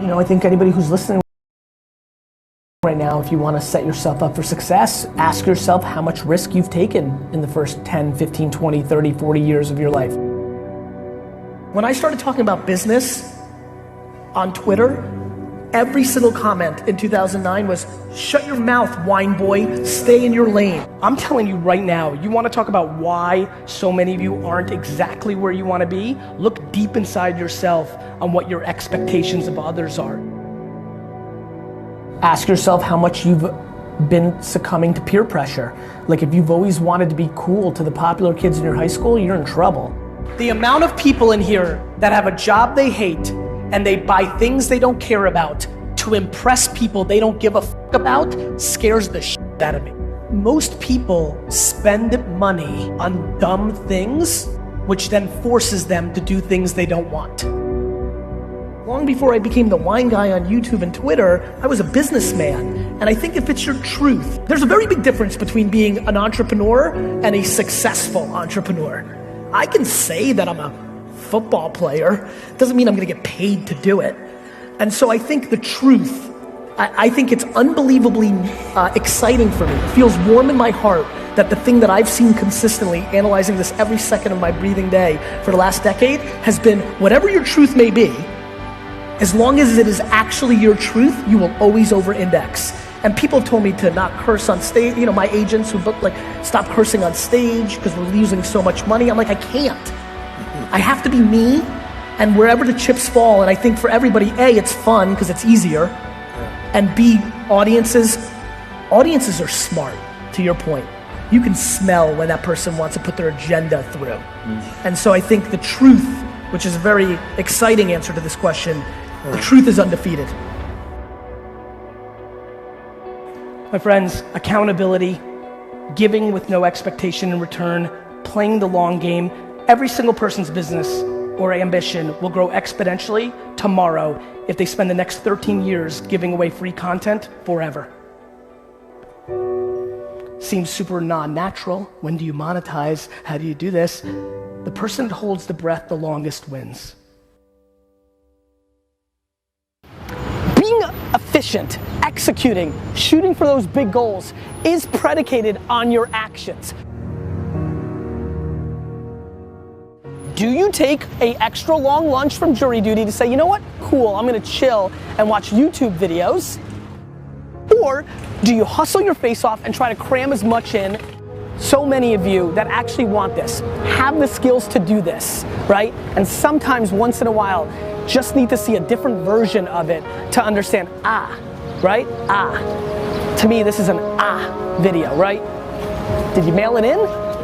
You know, I think anybody who's listening right now, if you want to set yourself up for success, ask yourself how much risk you've taken in the first 10, 15, 20, 30, 40 years of your life. When I started talking about business on Twitter, every single comment in 2009 was, shut your mouth, wine boy, stay in your lane. I'm telling you right now, you want to talk about why so many of you aren't exactly where you want to be? Look deep inside yourself on what your expectations of others are. Ask yourself how much you've been succumbing to peer pressure. Like if you've always wanted to be cool to the popular kids in your high school, you're in trouble. The amount of people in here that have a job they hate and they buy things they don't care about to impress people they don't give a fuck about scares the shit out of me. Most people spend money on dumb things, which then forces them to do things they don't want. Long before I became the wine guy on YouTube and Twitter, I was a businessman. And I think if it's your truth, there's a very big difference between being an entrepreneur and a successful entrepreneur. I can say that I'm a football player, doesn't mean I'm gonna get paid to do it. And so I think the truth, I think it's unbelievably exciting for me. It feels warm in my heart that the thing that I've seen consistently, analyzing this every second of my breathing day for the last decade, has been whatever your truth may be, as long as it is actually your truth, you will always over-index. And people have told me to not curse on stage. You know, my agents who book, like, stop cursing on stage because we're losing so much money. I'm like, I can't. I have to be me, and wherever the chips fall, and I think for everybody, A, it's fun because it's easier, and B, audiences are smart, to your point. You can smell when that person wants to put their agenda through. And so I think the truth, which is a very exciting answer to this question, the truth is undefeated. My friends, accountability, giving with no expectation in return, playing the long game. Every single person's business or ambition will grow exponentially tomorrow if they spend the next 13 years giving away free content forever. Seems super non-natural. When do you monetize? How do you do this? The person that holds the breath the longest wins. Being efficient, executing, shooting for those big goals is predicated on your actions. Do you take an extra long lunch from jury duty to say, you know what, cool, I'm gonna chill and watch YouTube videos? Or do you hustle your face off and try to cram as much in? So many of you that actually want this, have the skills to do this, right? And sometimes once in a while, just need to see a different version of it to understand, right? To me, this is an video, right? Did you mail it in?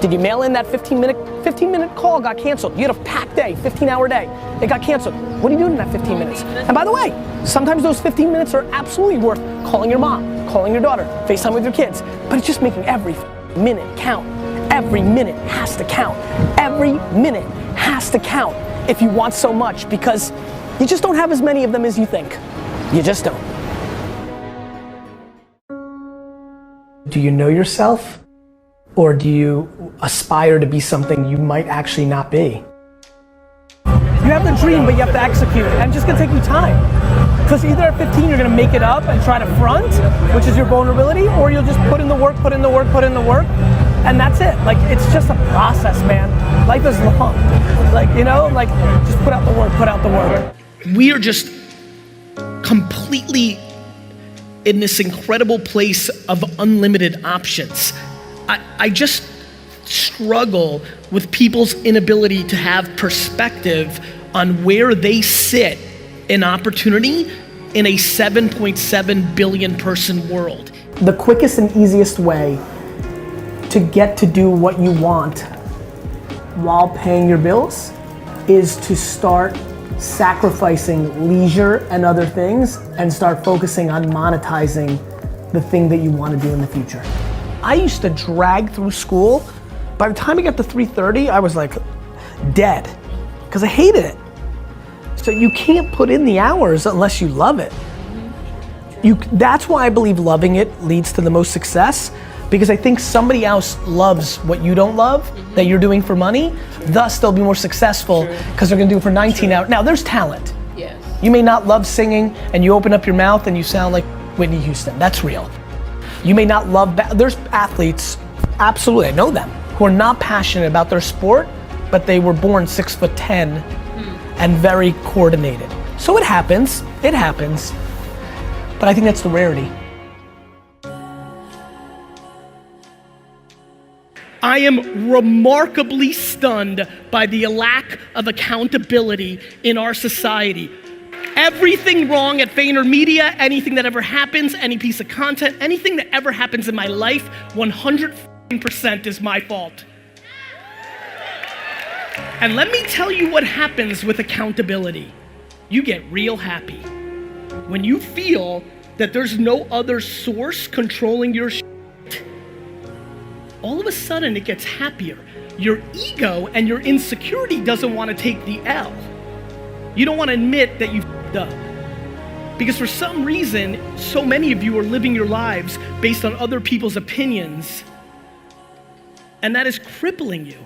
Did you mail in that 15 minute call got canceled? You had a packed day, 15-hour day. It got canceled. What are you doing in that 15 minutes? And by the way, sometimes those 15 minutes are absolutely worth calling your mom, calling your daughter, FaceTime with your kids, but it's just making every minute count. Every minute has to count. Every minute has to count if you want so much, because you just don't have as many of them as you think. You just don't. Do you know yourself? Or do you aspire to be something you might actually not be? You have the dream, but you have to execute it, and it's just gonna take you time. Because either at 15 you're gonna make it up and try to front, which is your vulnerability, or you'll just put in the work, and that's it. Like, it's just a process, man. Life is long. Like, you know, like, just put out the work. We are just completely in this incredible place of unlimited options. I just struggle with people's inability to have perspective on where they sit in opportunity in a 7.7 billion person world. The quickest and easiest way to get to do what you want while paying your bills is to start sacrificing leisure and other things and start focusing on monetizing the thing that you want to do in the future. I used to drag through school. By the time I got to 3:30, I was like dead, because I hated it. So you can't put in the hours unless you love it. That's why I believe loving it leads to the most success, because I think somebody else loves what you don't love, that you're doing for money, thus they'll be more successful because they're gonna do it for 19 hours. Now there's talent. Yes. You may not love singing and you open up your mouth and you sound like Whitney Houston. That's real. You may not love, there's athletes, absolutely, I know them, who are not passionate about their sport, but they were born 6'10" and very coordinated. So it happens, but I think that's the rarity. I am remarkably stunned by the lack of accountability in our society. Everything wrong at VaynerMedia, anything that ever happens, any piece of content, anything that ever happens in my life, 100% is my fault. And let me tell you what happens with accountability. You get real happy. When you feel that there's no other source controlling your shit, all of a sudden it gets happier. Your ego and your insecurity doesn't want to take the L. You don't want to admit that you f***ed up. Because for some reason, so many of you are living your lives based on other people's opinions, and that is crippling you.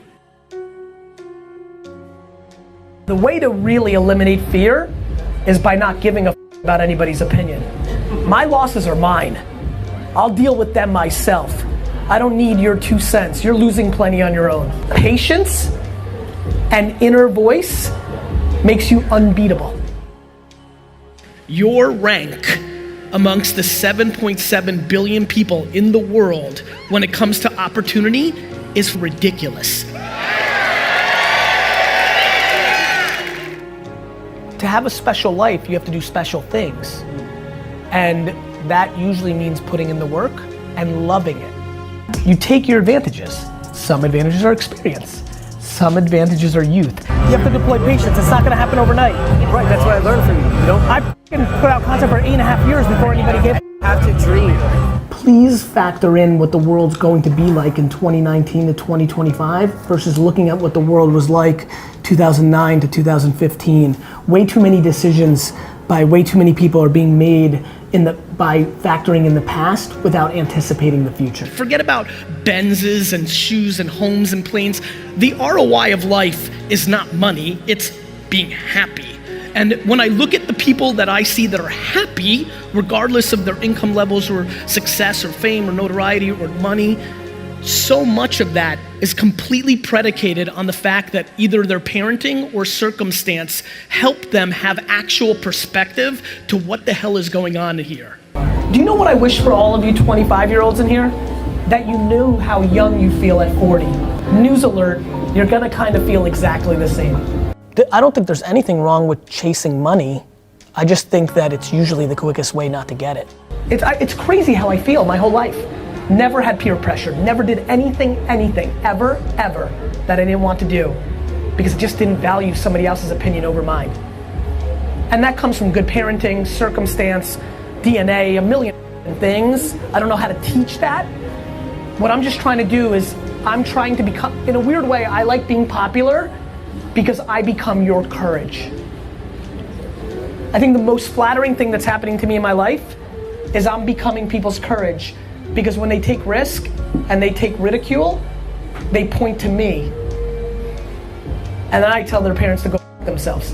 The way to really eliminate fear is by not giving a f*** about anybody's opinion. My losses are mine. I'll deal with them myself. I don't need your 2 cents. You're losing plenty on your own. Patience and inner voice makes you unbeatable. Your rank amongst the 7.7 billion people in the world when it comes to opportunity is ridiculous. To have a special life, you have to do special things. And that usually means putting in the work and loving it. You take your advantages. Some advantages are experience. Some advantages are youth. You have to deploy patience. It's not gonna happen overnight. Right, that's what I learned from you. You don't I put out content for 8.5 years before anybody gave have to dream. Please factor in what the world's going to be like in 2019 to 2025 versus looking at what the world was like 2009 to 2015. Way too many decisions by way too many people are being made by factoring in the past without anticipating the future. Forget about Benzes and shoes and homes and planes. The ROI of life is not money, it's being happy. And when I look at the people that I see that are happy, regardless of their income levels or success or fame or notoriety or money, so much of that is completely predicated on the fact that either their parenting or circumstance helped them have actual perspective to what the hell is going on here. Do you know what I wish for all of you 25-year-olds in here? That you knew how young you feel at 40. News alert, you're gonna kind of feel exactly the same. I don't think there's anything wrong with chasing money. I just think that it's usually the quickest way not to get it. It's crazy how I feel my whole life. Never had peer pressure, never did anything, ever, that I didn't want to do because I just didn't value somebody else's opinion over mine. And that comes from good parenting, circumstance, DNA, a million things. I don't know how to teach that. What I'm just trying to do is I'm trying to become, in a weird way, I like being popular because I become your courage. I think the most flattering thing that's happening to me in my life is I'm becoming people's courage. Because when they take risk and they take ridicule, they point to me. And then I tell their parents to go f themselves.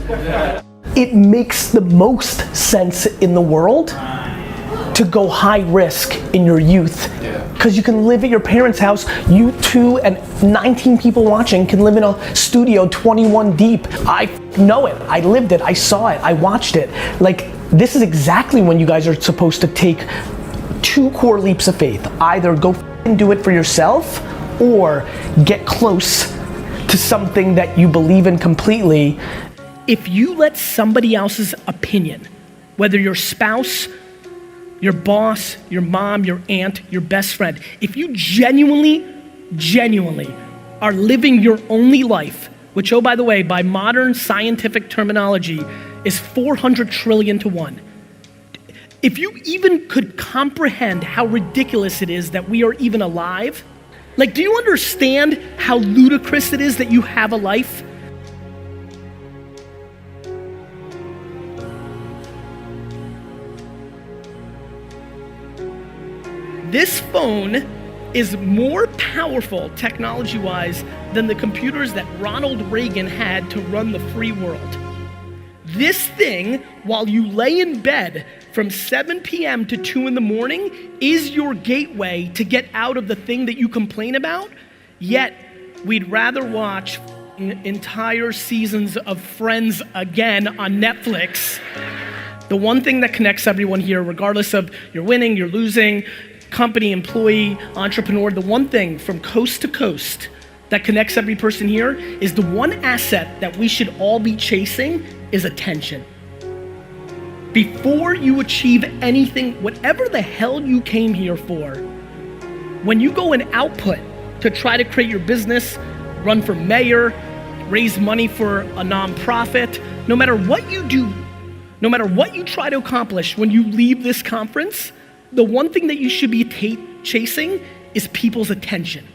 It makes the most sense in the world to go high risk in your youth. Because you can live at your parents' house, you two and 19 people watching can live in a studio 21 deep. I know it, I lived it, I saw it, I watched it. Like, this is exactly when you guys are supposed to take 2 core leaps of faith. Either go and do it for yourself or get close to something that you believe in completely. If you let somebody else's opinion, whether your spouse, your boss, your mom, your aunt, your best friend, if you genuinely are living your only life, which, oh, by the way, by modern scientific terminology is 400 trillion to 1. If you even could comprehend how ridiculous it is that we are even alive, like, do you understand how ludicrous it is that you have a life? This phone is more powerful technology-wise than the computers that Ronald Reagan had to run the free world. This thing, while you lay in bed from 7 p.m. to 2 in the morning, is your gateway to get out of the thing that you complain about, yet we'd rather watch entire seasons of Friends again on Netflix. The one thing that connects everyone here, regardless of you're winning, you're losing, company, employee, entrepreneur, the one thing from coast to coast that connects every person here is the one asset that we should all be chasing is attention. Before you achieve anything, whatever the hell you came here for, when you go and output to try to create your business, run for mayor, raise money for a nonprofit, no matter what you do, no matter what you try to accomplish, when you leave this conference, the one thing that you should be chasing is people's attention.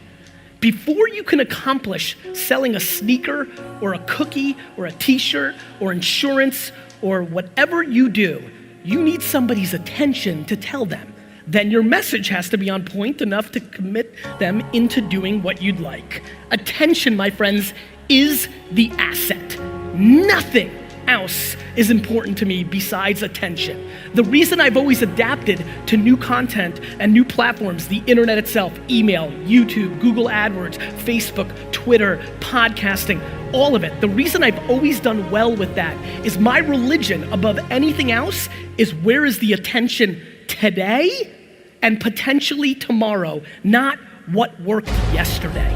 Before you can accomplish selling a sneaker or a cookie or a t-shirt or insurance or whatever you do, you need somebody's attention to tell them. Then your message has to be on point enough to commit them into doing what you'd like. Attention, my friends, is the asset. Nothing else is important to me besides attention. The reason I've always adapted to new content and new platforms, the internet itself, email, YouTube, Google AdWords, Facebook, Twitter, podcasting, all of it. The reason I've always done well with that is my religion above anything else is where is the attention today and potentially tomorrow, not what worked yesterday.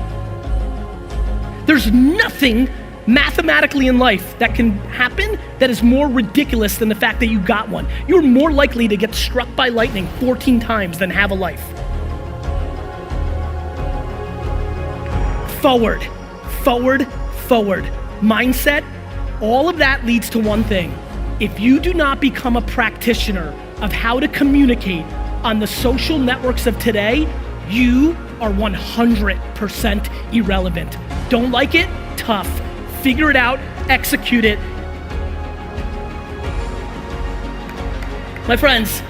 There's nothing mathematically in life that can happen that is more ridiculous than the fact that you got one. You're more likely to get struck by lightning 14 times than have a life. Forward, forward, forward. Mindset, all of that leads to one thing. If you do not become a practitioner of how to communicate on the social networks of today, you are 100% irrelevant. Don't like it? Tough. Figure it out, execute it. My friends,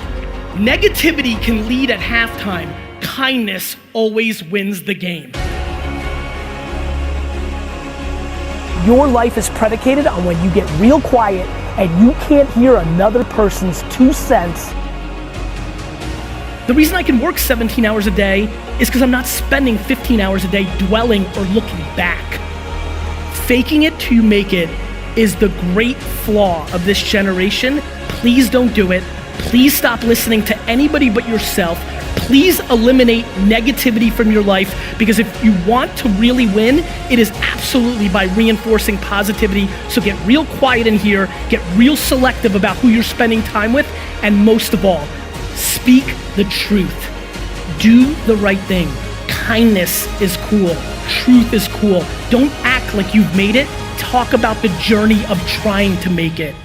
negativity can lead at halftime. Kindness always wins the game. Your life is predicated on when you get real quiet and you can't hear another person's 2 cents. The reason I can work 17 hours a day is because I'm not spending 15 hours a day dwelling or looking back. Faking it till you make it is the great flaw of this generation. Please don't do it. Please stop listening to anybody but yourself. Please eliminate negativity from your life, because if you want to really win, it is absolutely by reinforcing positivity. So get real quiet in here, get real selective about who you're spending time with, and most of all, speak the truth. Do the right thing. Kindness is cool. Truth is cool. Don't act like you've made it. Talk about the journey of trying to make it.